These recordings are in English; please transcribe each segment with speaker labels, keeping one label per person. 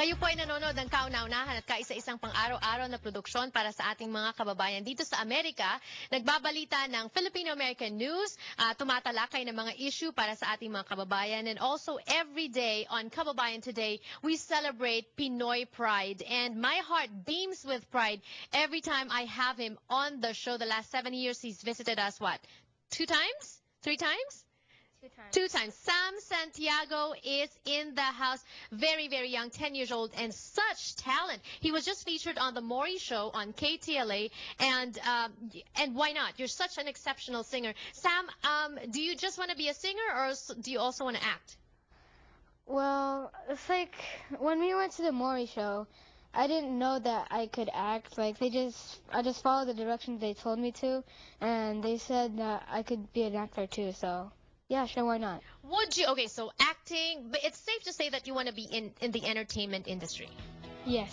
Speaker 1: Kayo po ay nanonood ng kauna-unahan at kaisa-isang pang-araw-araw na produksyon para sa ating mga kababayan dito sa Amerika. Nagbabalita ng Filipino-American News, tumatalakay ng mga issue para sa ating mga kababayan. And also every day on Kababayan Today, we celebrate Pinoy Pride. And my heart beams with pride every time I have him on the show. The last 7 years, he's visited us, what, 2 times? 3 times?
Speaker 2: 2 times.
Speaker 1: 2 times. Sam Santiago is in the house. Very, very young, 10 years old, and such talent. He was just featured on the Maury Show on KTLA, and why not? You're such an exceptional singer. Sam, do you just want to be a singer, or do you also want to act?
Speaker 2: Well, it's like when we went to the Maury Show, I didn't know that I could act. Like I just followed the directions they told me to, and they said that I could be an actor too. So. Yeah, sure, why not?
Speaker 1: Would you? Okay, so acting, but it's safe to say that you want to be in the entertainment industry.
Speaker 2: Yes.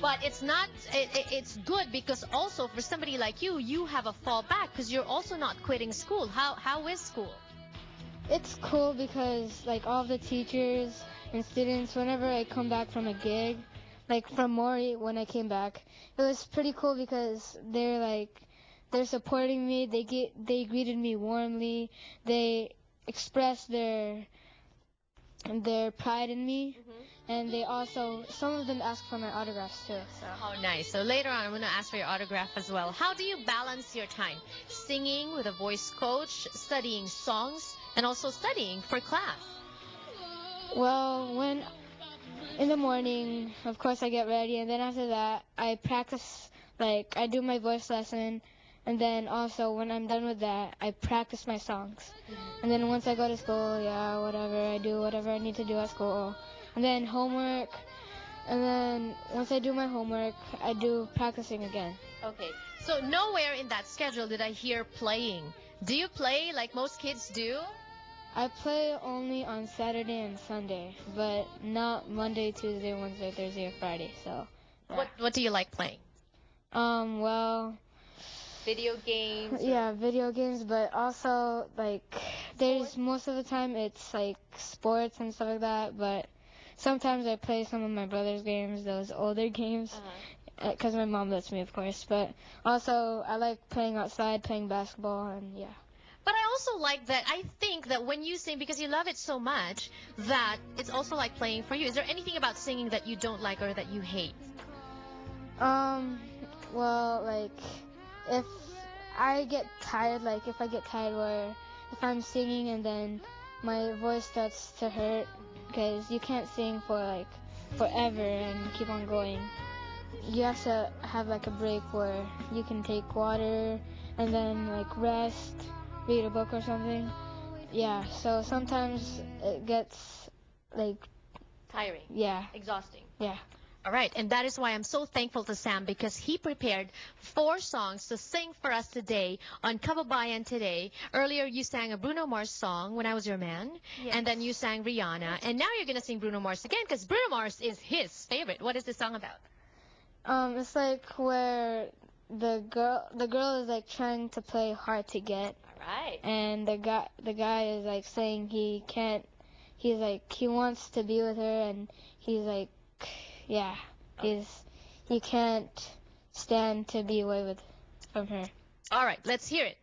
Speaker 1: But it's not, it's good because also for somebody like you have a fallback because you're also not quitting school. How is school?
Speaker 2: It's cool because, like, all the teachers and students, whenever I come back from a gig, like from Maury when I came back, it was pretty cool because they're supporting me. They greeted me warmly. They express their pride in me, and they also, some of them ask for my autographs too. So.
Speaker 1: Oh, nice. So later on, I'm going to ask for your autograph as well. How do you balance your time? Singing with a voice coach, studying songs, and also studying for class?
Speaker 2: Well, when in the morning, of course, I get ready, and then after that, I practice, like, I do my voice lesson. And then also, when I'm done with that, I practice my songs. And then once I go to school, yeah, whatever, I do whatever I need to do at school. And then homework. And then once I do my homework, I do practicing again.
Speaker 1: Okay. So nowhere in that schedule did I hear playing. Do you play like most kids do?
Speaker 2: I play only on Saturday and Sunday, but not Monday, Tuesday, Wednesday, Thursday, or Friday. So. Yeah.
Speaker 1: What do you like playing?
Speaker 2: Well.
Speaker 1: Video games?
Speaker 2: Yeah, video games, but also, like, there's most of the time it's, like, sports and stuff like that, but sometimes I play some of my brother's games, those older games, because my mom lets me, of course, but also I like playing outside, playing basketball, and yeah.
Speaker 1: But I also like that, I think that when you sing, because you love it so much, that it's also like playing for you. Is there anything about singing that you don't like or that you hate?
Speaker 2: Well, like, if I get tired, like if I get tired or if I'm singing and then my voice starts to hurt, because you can't sing for like forever and keep on going. You have to have like a break where you can take water and then like rest, read a book or something. Yeah, so sometimes it gets like
Speaker 1: tiring.
Speaker 2: Yeah.
Speaker 1: Exhausting.
Speaker 2: Yeah.
Speaker 1: All right, and that is why I'm so thankful to Sam because he prepared 4 songs to sing for us today on Kababayan Today. Earlier, you sang a Bruno Mars song, When I Was Your Man, and then you sang Rihanna, and now you're going to sing Bruno Mars again because Bruno Mars is his favorite. What is this song about?
Speaker 2: It's like where the girl is like trying to play hard to get.
Speaker 1: All right.
Speaker 2: And the guy is like saying he can't. He's like he wants to be with her, and he's like. Yeah, he can't stand to be away from her.
Speaker 1: All right, let's hear it.